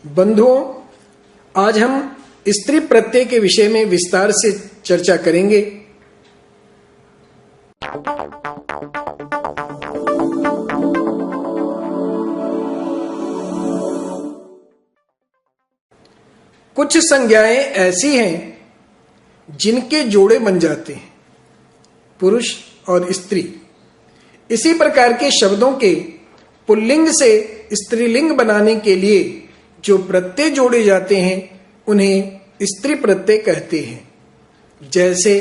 बंधुओं, आज हम स्त्री प्रत्यय के विषय में विस्तार से चर्चा करेंगे। कुछ संज्ञाएं ऐसी हैं जिनके जोड़े बन जाते हैं, पुरुष और स्त्री। इसी प्रकार के शब्दों के पुल्लिंग से स्त्रीलिंग बनाने के लिए जो प्रत्यय जोड़े जाते हैं उन्हें स्त्री प्रत्यय कहते हैं। जैसे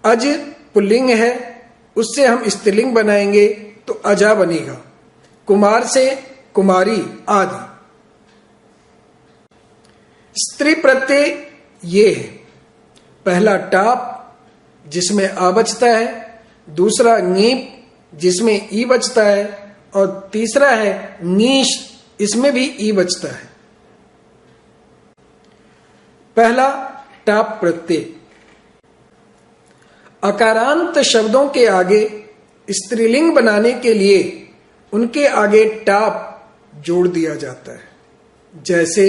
अज पुल्लिंग है, उससे हम स्त्रीलिंग बनाएंगे तो अजा बनेगा। कुमार से कुमारी आदि। स्त्री प्रत्यय ये है, पहला टाप जिसमें आ बचता है, दूसरा ङीप जिसमें ई बचता है, और तीसरा है ङीश, इसमें भी ई बचता है। पहला टाप प्रत्यय। अकारांत शब्दों के आगे स्त्रीलिंग बनाने के लिए उनके आगे टाप जोड़ दिया जाता है। जैसे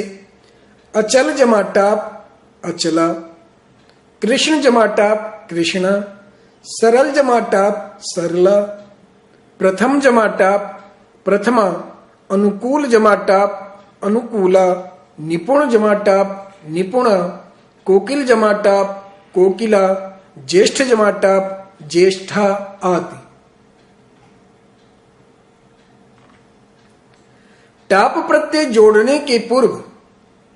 अचल जमा टाप अचला, कृष्ण जमा टाप कृष्णा, सरल जमा टाप सरला, प्रथम जमा टाप प्रथमा, अनुकूल जमा टाप अनुकूला, निपुण जमा टाप निपुणा, कोकिल जमा टाप कोकिला, ज्येष्ठ जमा टाप ज्येष्ठा आदि। टाप प्रत्यय जोड़ने के पूर्व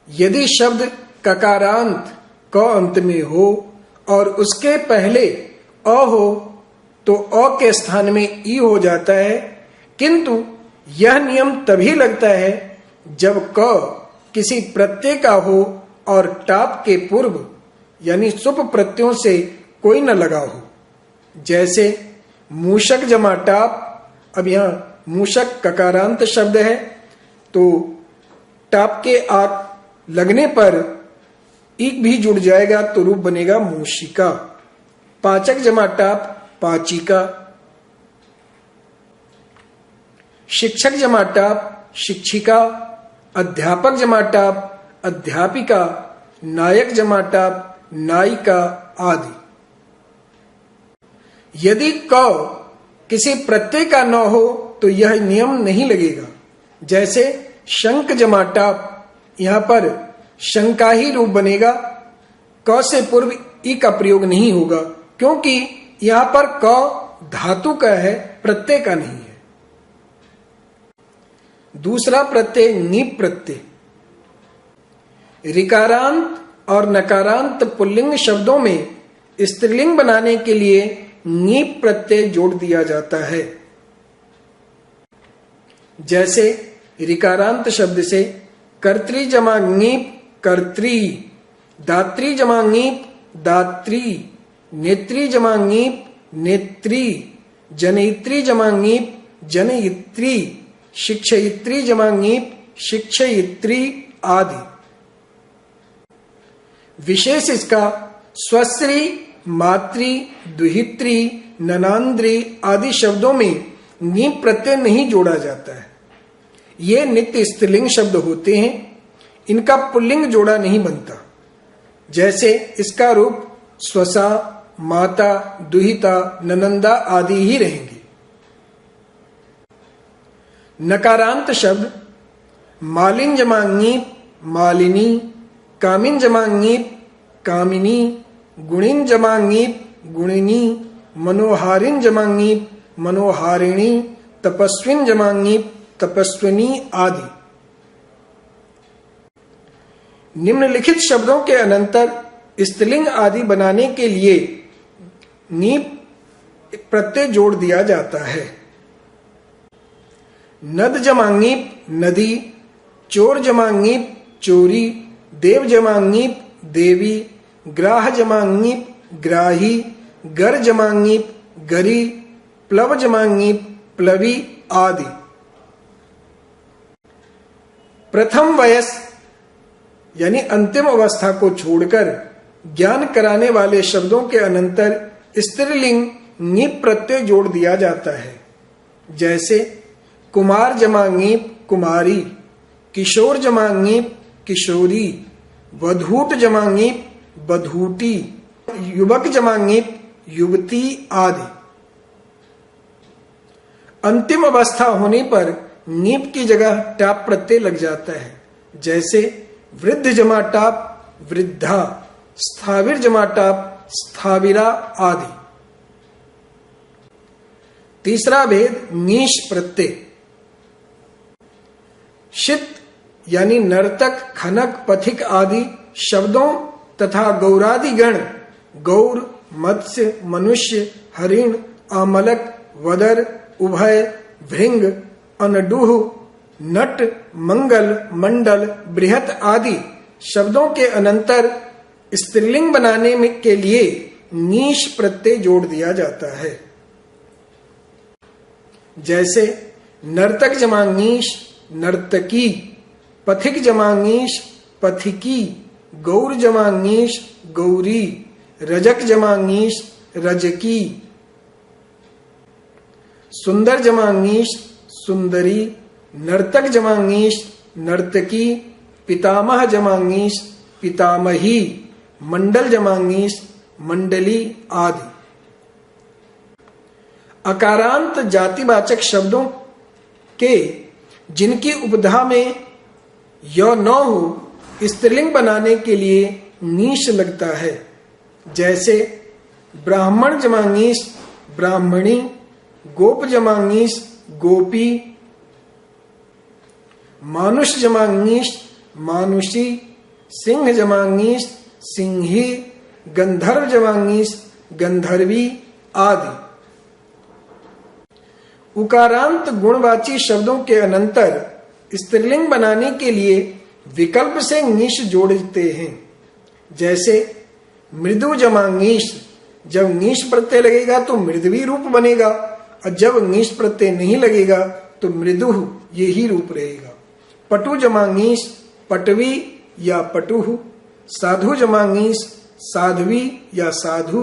यदि शब्द ककारांत क अंत में हो और उसके पहले अ हो तो अ के स्थान में ई हो जाता है, किंतु यह नियम तभी लगता है जब क किसी प्रत्यय का हो और टाप के पूर्व यानी सुप प्रत्ययों से कोई न लगा हो। जैसे मूषक जमा टाप, अब यहाँ मूषक ककारांत शब्द है तो टाप के आग लगने पर ईक भी जुड़ जाएगा तो रूप बनेगा मूषिका। पाचक जमा टाप पाचिका, शिक्षक जमा टाप शिक्षिका, अध्यापक जमा टाप अध्यापिका, नायक जमा टाप नायिका आदि। यदि क किसी प्रत्यय का न हो तो यह नियम नहीं लगेगा। जैसे शंख जमा टाप, यहां पर शंका ही रूप बनेगा, क से पूर्व ई का प्रयोग नहीं होगा, क्योंकि यहां पर क धातु का है, प्रत्यय का नहीं है। दूसरा प्रत्यय ङीप प्रत्यय। ऋकारांत और नकारांत पुल्लिंग शब्दों में स्त्रीलिंग बनाने के लिए ङीप प्रत्यय जोड़ दिया जाता है। जैसे ऋकारांत शब्द से कर्त्री जमा ङीप कर्त्री, दात्री जमा ङीप दात्री, नेत्री जमा ङीप नेत्री, जनयित्री जमा ङीप जनयित्री, शिक्षयित्री जमा ङीप शिक्षयित्री आदि। विशेष इसका स्वस्त्री, मातृ, दुहित्री, ननांद्री आदि शब्दों में ङीप प्रत्यय नहीं जोड़ा जाता है। ये नित्य स्त्रीलिंग शब्द होते हैं, इनका पुल्लिंग जोड़ा नहीं बनता। जैसे इसका रूप स्वसा, माता, दुहिता, ननंदा आदि ही रहेंगे। नकारांत शब्द मालिन जमा ङीप मालिनी, कामिन जमा ङीप कामिनी, गुणिन जमा ङीप गुणिनी, मनोहारिन जमा ङीप मनोहारिणी, तपस्विन जमा ङीप तपस्विनी आदि। निम्नलिखित शब्दों के अनंतर स्त्रीलिंग आदि बनाने के लिए ङीप प्रत्यय जोड़ दिया जाता है। नद जमा ङीप नदी, चोर जमा ङीप चोरी, देव जमा ङीप देवी, ग्राह जमा ङीप ग्राही, गर जमा ङीप गरी, प्लव जमा ङीप प्लवी आदि। प्रथम वयस यानी अंतिम अवस्था को छोड़कर ज्ञान कराने वाले शब्दों के अनंतर स्त्रीलिंग ङीप प्रत्यय जोड़ दिया जाता है। जैसे कुमार जमा ङीप कुमारी, किशोर जमा ङीप किशोरी, वधूट जमा ङीप बधूटी, युवक जमा ङीप युवती आदि। अंतिम अवस्था होने पर ङीप की जगह टाप प्रत्यय लग जाता है, जैसे वृद्ध जमा टाप वृद्धा, स्थाविर जमा टाप स्थाविरा आदि। तीसरा भेद ङीश प्रत्यय। शित यानी नर्तक, खनक, पथिक आदि शब्दों तथा गौरादि गण, गौर, मत्स्य, मनुष्य, हरिण, आमलक, वदर, उभय, भृंग, अनडुह, नट, मंगल, मंडल, बृहत आदि शब्दों के अनंतर स्त्रीलिंग बनाने में के लिए ङीश प्रत्यय जोड़ दिया जाता है। जैसे नर्तक जमा ङीश नर्तकी, पथिक जमा ङीश पथिकी, गौर जमा ङीश गौरी, रजक जमा ङीश रजकी, सुंदर जमा ङीश सुंदरी, नर्तक जमा ङीश नर्तकी, पितामह जमा ङीश पितामही, मंडल जमा ङीश मंडली आदि। अकारांत जातिवाचक शब्दों के जिनकी उपधा में य न हो स्त्रीलिंग बनाने के लिए ङीश लगता है, जैसे ब्राह्मण जमा ङीश ब्राह्मणी, गोप जमा ङीश गोपी, मानुष जमा ङीश मानुषी, सिंह जमा ङीश सिंही, गंधर्व जमा ङीश गंधर्वी आदि। उकारांत गुणवाची शब्दों के अनंतर स्त्रीलिंग बनाने के लिए विकल्प से ङीश जोड़ते हैं, जैसे मृदु जमा ङीश, जब ङीश प्रत्यय लगेगा तो मृदवी रूप बनेगा, और जब ङीश प्रत्यय नहीं लगेगा तो मृदु यही रूप रहेगा। पटु जमा ङीश पटवी या पटुह, साधु जमा ङीश साध्वी या साधु,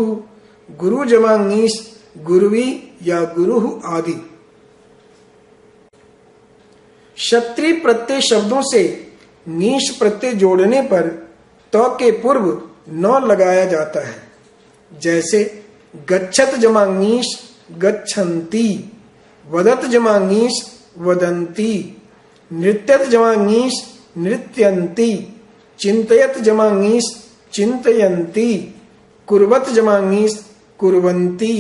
गुरु जमा ङीश गुरुवी या गुरुह आदि। क्षत्रिय प्रत्यय शब्दों से ङीश प्रत्यय जोड़ने पर त के पूर्व न लगाया जाता है, जैसे गच्छत जमा ङीश गच्छन्ति, वदत जमा ङीश वदन्ति, नृत्यत जमा ङीश नृत्यन्ति, चिंतयत जमा ङीश चिंतयन्ति, कुर्वत जमा ङीश कुर्वन्ति।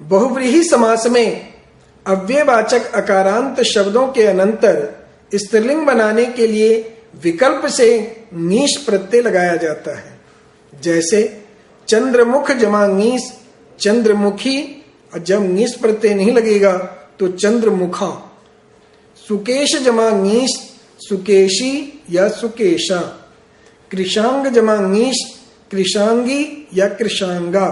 बहुव्रीहि समास में अव्ययवाचक अकारांत शब्दों के अनंतर स्त्रीलिंग बनाने के लिए विकल्प से ङीश प्रत्यय लगाया जाता है, जैसे चंद्रमुख जमा ङीश चंद्रमुखी, और जब ङीश प्रत्यय नहीं लगेगा तो चंद्रमुखा। सुकेश जमा ङीश सुकेशी या सुकेशा, कृशांग जमा ङीश कृशांगी या कृशांगा,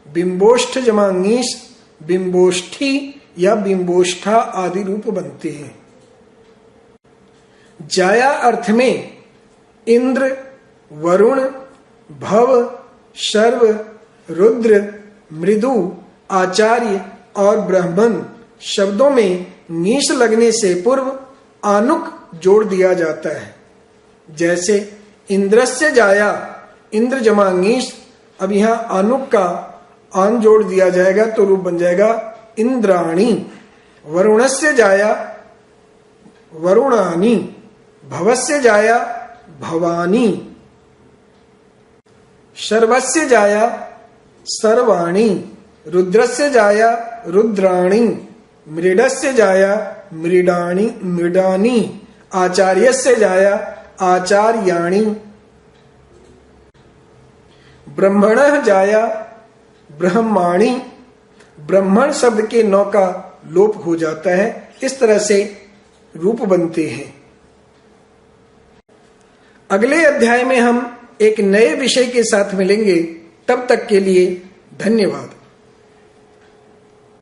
बिंबोष्ठ जमा ङीश बिंबोष्ठी या बिंबोष्ठा आदि रूप बनते हैं। जाया अर्थ में इंद्र, वरुण, भव, शर्व, रुद्र, मृदु, आचार्य और ब्राह्मण शब्दों में ङीश लगने से पूर्व आनुक जोड़ दिया जाता है, जैसे इंद्रस्य जाया इंद्र जमा ङीश, अब यहाँ आनुक का आन जोड़ दिया जाएगा तो रूप बन जाएगा इंद्राणी। वरुणस्य जाया वरुणानी, भवस्य जाया भवानी, शर्वस्य जाया सर्वाणी, रुद्रस्य जाया रुद्राणी, मृडस्य जाया मृडाणी मृडानी, आचार्यस्य जाया आचार्याणी, ब्रह्मणः जाया ब्रह्माणी। ब्रह्मण शब्द के नौ का लोप हो जाता है, इस तरह से रूप बनते हैं। अगले अध्याय में हम एक नए विषय के साथ मिलेंगे, तब तक के लिए धन्यवाद।